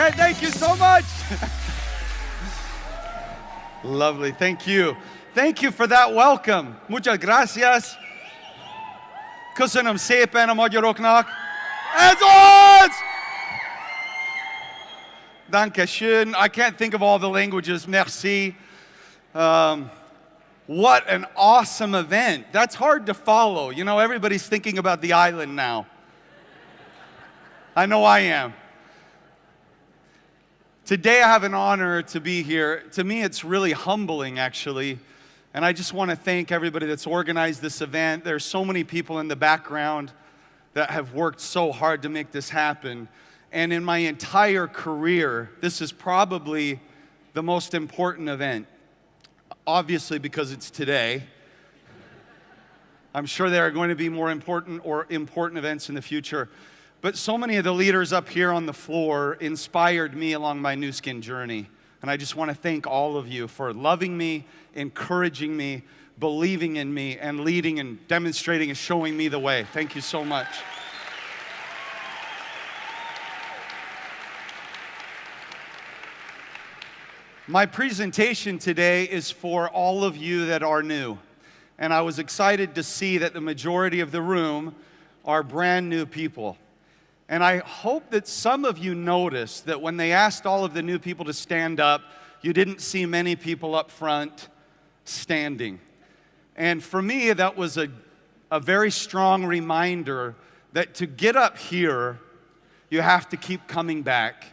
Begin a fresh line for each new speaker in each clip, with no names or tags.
right, thank you so much. Lovely, thank you. Thank you for that welcome. Muchas gracias. Köszönöm szépen a magyaroknak. Ez az! Danke schön. I can't think of all the languages. Merci. What an awesome event. That's hard to follow. You know, everybody's thinking about the island now. I know I am. Today I have an honor to be here. To me, it's really humbling, actually. And I just want to thank everybody that's organized this event. There's so many people in the background that have worked so hard to make this happen. And in my entire career, this is probably the most important event. Obviously, because it's today. I'm sure there are going to be more important events in the future. But so many of the leaders up here on the floor inspired me along my Nu Skin journey. And I just want to thank all of you for loving me, encouraging me, believing in me, and leading and demonstrating and showing me the way. Thank you so much. My presentation today is for all of you that are new. And I was excited to see that the majority of the room are brand new people. And I hope that some of you noticed that when they asked all of the new people to stand up, you didn't see many people up front standing. And for me, that was a very strong reminder that to get up here, you have to keep coming back.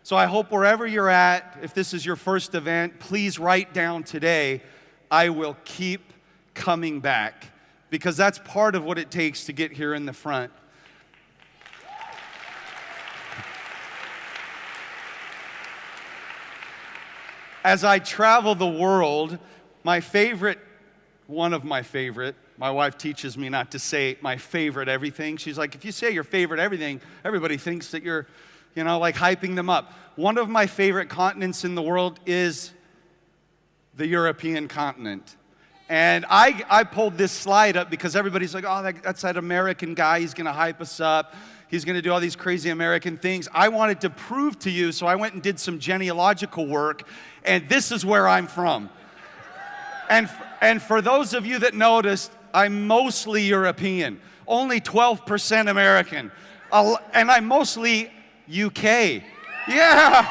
So I hope wherever you're at, if this is your first event, please write down today, I will keep coming back. Because that's part of what it takes to get here in the front. As I travel the world, my wife teaches me not to say my favorite everything. She's like, if you say your favorite everything, everybody thinks that you're, you know, like hyping them up. One of my favorite continents in the world is the European continent. And I pulled this slide up because everybody's like, oh, that's that American guy, he's gonna hype us up. He's gonna do all these crazy American things. I wanted to prove to you, so I went and did some genealogical work, and this is where I'm from. And for those of you that noticed, I'm mostly European, only 12% American, and I'm mostly UK. Yeah.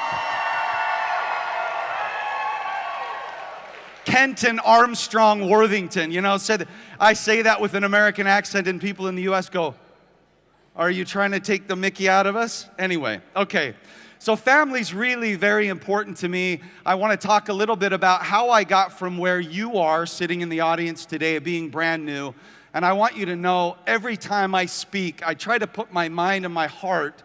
Kenton, Armstrong, Worthington, you know, I say that with an American accent and people in the US go, are you trying to take the mickey out of us? Anyway, okay. So family's really very important to me. I want to talk a little bit about how I got from where you are sitting in the audience today, being brand new. And I want you to know every time I speak, I try to put my mind and my heart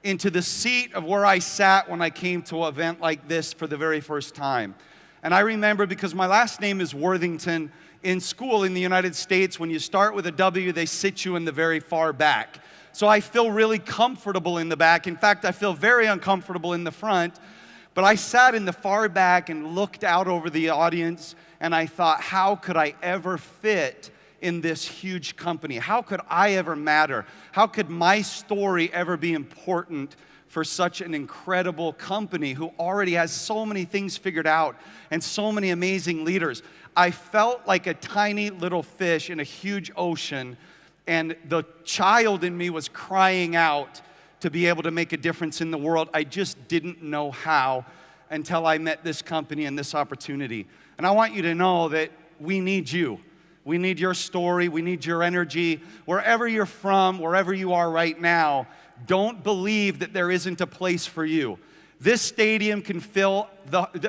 into the seat of where I sat when I came to an event like this for the very first time. And I remember, because my last name is Worthington, in school in the United States, when you start with a W, they sit you in the very far back. So I feel really comfortable in the back. In fact, I feel very uncomfortable in the front. But I sat in the far back and looked out over the audience, and I thought, how could I ever fit in this huge company? How could I ever matter? How could my story ever be important for such an incredible company who already has so many things figured out and so many amazing leaders? I felt like a tiny little fish in a huge ocean, and the child in me was crying out to be able to make a difference in the world. I just didn't know how until I met this company and this opportunity. And I want you to know that we need you. We need your story. We need your energy. Wherever you're from, wherever you are right now, don't believe that there isn't a place for you. This stadium can fill,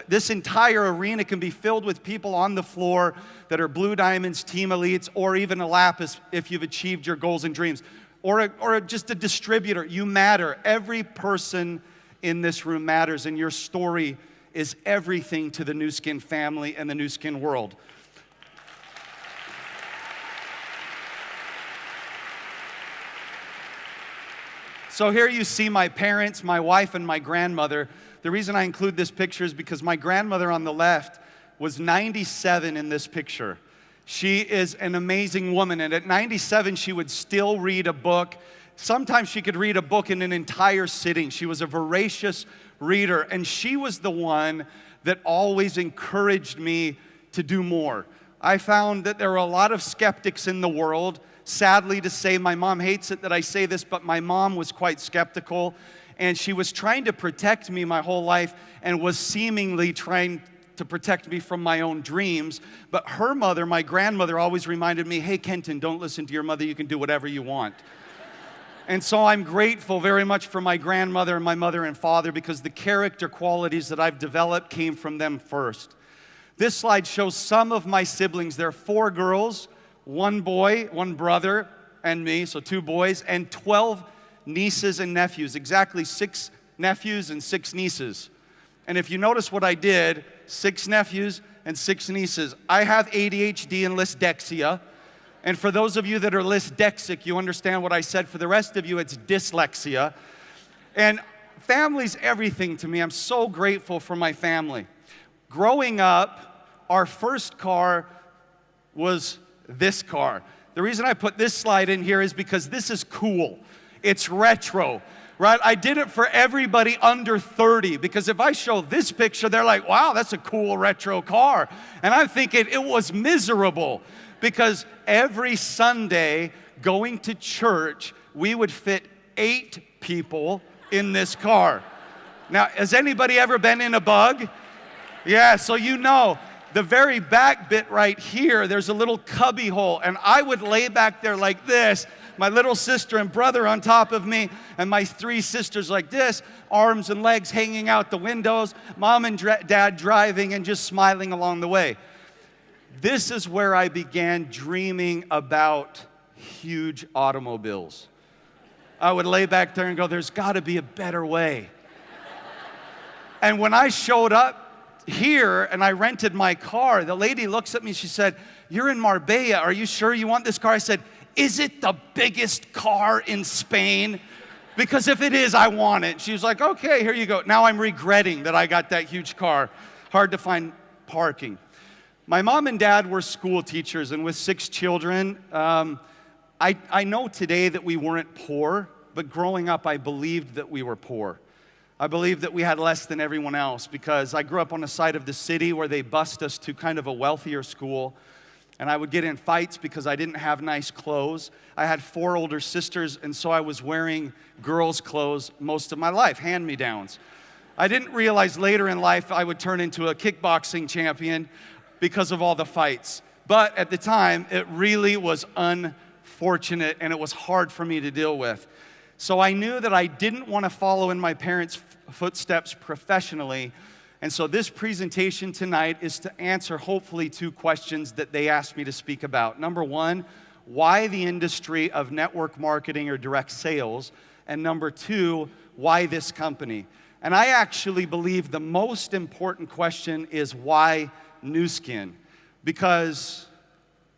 this entire arena can be filled with people on the floor that are Blue Diamonds, Team Elites, or even a Lapis if you've achieved your goals and dreams. Or just a distributor. You matter. Every person in this room matters, and your story is everything to the Nu Skin family and the Nu Skin world. So here you see my parents, my wife, and my grandmother. The reason I include this picture is because my grandmother on the left was 97 in this picture. She is an amazing woman, and at 97, she would still read a book, sometimes she could read a book in an entire sitting. She was a voracious reader, and she was the one that always encouraged me to do more. I found that there were a lot of skeptics in the world. Sadly to say, my mom hates it that I say this, but my mom was quite skeptical, and she was trying to protect me my whole life and was seemingly trying to protect me from my own dreams. But her mother, my grandmother, always reminded me, hey, Kenton, don't listen to your mother. You can do whatever you want. And so I'm grateful very much for my grandmother and my mother and father, because the character qualities that I've developed came from them first. This slide shows some of my siblings. There are 4 girls, 1 boy, 1 brother, and me, so 2 boys, and 12 nieces and nephews, exactly 6 nephews and 6 nieces. And if you notice what I did, 6 nephews and 6 nieces. I have ADHD and dyslexia. And for those of you that are dyslexic, you understand what I said. For the rest of you, it's dyslexia. And family's everything to me. I'm so grateful for my family. Growing up, our first car was this car. The reason I put this slide in here is because this is cool. It's retro, right? I did it for everybody under 30, because if I show this picture, they're like, wow, that's a cool retro car. And I'm thinking it was miserable, because every Sunday going to church, we would fit 8 people in this car. Now, has anybody ever been in a bug? Yeah, so you know, the very back bit right here, there's a little cubby hole, and I would lay back there like this, my little sister and brother on top of me, and my 3 sisters like this, arms and legs hanging out the windows, mom and dad driving and just smiling along the way. This is where I began dreaming about huge automobiles. I would lay back there and go, there's got to be a better way. And when I showed up here and I rented my car, the lady looks at me, she said, you're in Marbella, are you sure you want this car? I said, is it the biggest car in Spain? Because if it is, I want it. She was like, okay, here you go. Now I'm regretting that I got that huge car. Hard to find parking. My mom and dad were school teachers, and with 6 children, I know today that we weren't poor, but growing up, I believed that we were poor. I believed that we had less than everyone else, because I grew up on the side of the city where they bused us to kind of a wealthier school, and I would get in fights because I didn't have nice clothes. I had 4 older sisters, and so I was wearing girls' clothes most of my life, hand-me-downs. I didn't realize later in life I would turn into a kickboxing champion because of all the fights. But at the time, it really was unfortunate, and it was hard for me to deal with. So I knew that I didn't want to follow in my parents' footsteps professionally. And so this presentation tonight is to answer hopefully 2 questions that they asked me to speak about. Number 1, why the industry of network marketing or direct sales? And number 2, why this company? And I actually believe the most important question is why Nu Skin? Because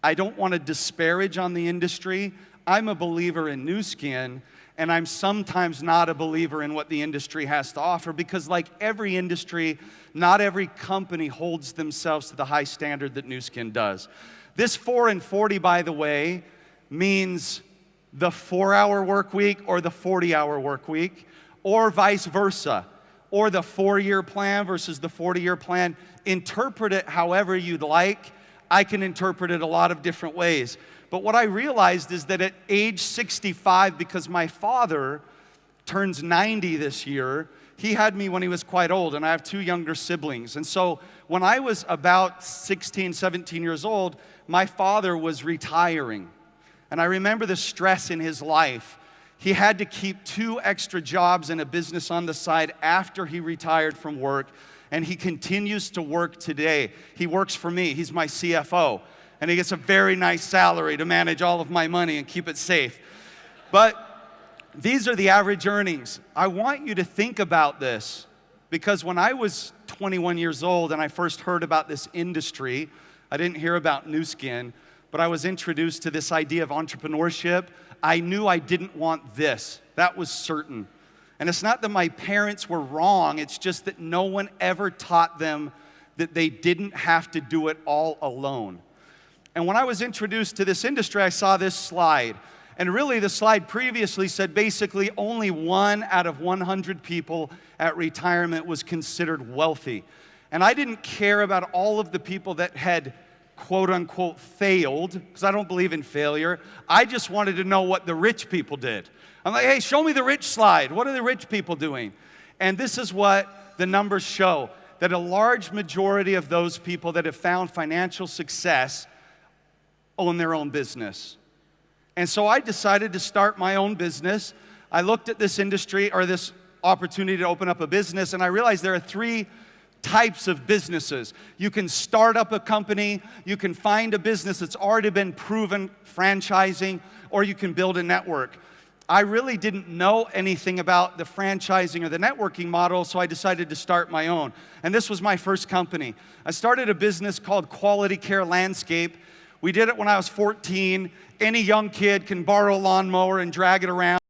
I don't want to disparage on the industry. I'm a believer in Nu Skin, and I'm sometimes not a believer in what the industry has to offer, because like every industry, not every company holds themselves to the high standard that Nu Skin does. This 4 and 40, by the way, means the 4-hour work week or the 40-hour work week, or vice versa, or the 4-year plan versus the 40-year plan. Interpret it however you'd like. I can interpret it a lot of different ways. But what I realized is that at age 65, because my father turns 90 this year, he had me when he was quite old, and I have 2 younger siblings. And so when I was about 16, 17 years old, my father was retiring. And I remember the stress in his life. He had to keep 2 extra jobs and a business on the side after he retired from work, and he continues to work today. He works for me. He's my CFO, and he gets a very nice salary to manage all of my money and keep it safe. But these are the average earnings. I want you to think about this, because when I was 21 years old and I first heard about this industry, I didn't hear about Nu Skin, but I was introduced to this idea of entrepreneurship. I knew I didn't want this. That was certain. And it's not that my parents were wrong, it's just that no one ever taught them that they didn't have to do it all alone. And when I was introduced to this industry, I saw this slide. And really, the slide previously said basically only 1 out of 100 people at retirement was considered wealthy. And I didn't care about all of the people that had quote unquote failed, because I don't believe in failure. I just wanted to know what the rich people did. I'm like, hey, show me the rich slide. What are the rich people doing? And this is what the numbers show, that a large majority of those people that have found financial success own their own business. And so I decided to start my own business. I looked at this industry, or this opportunity to open up a business, and I realized there are 3 types of businesses. You can start up a company, you can find a business that's already been proven, franchising, or you can build a network. I really didn't know anything about the franchising or the networking model, so I decided to start my own. And this was my first company. I started a business called Quality Care Landscape. We did it when I was 14. Any young kid can borrow a lawnmower and drag it around.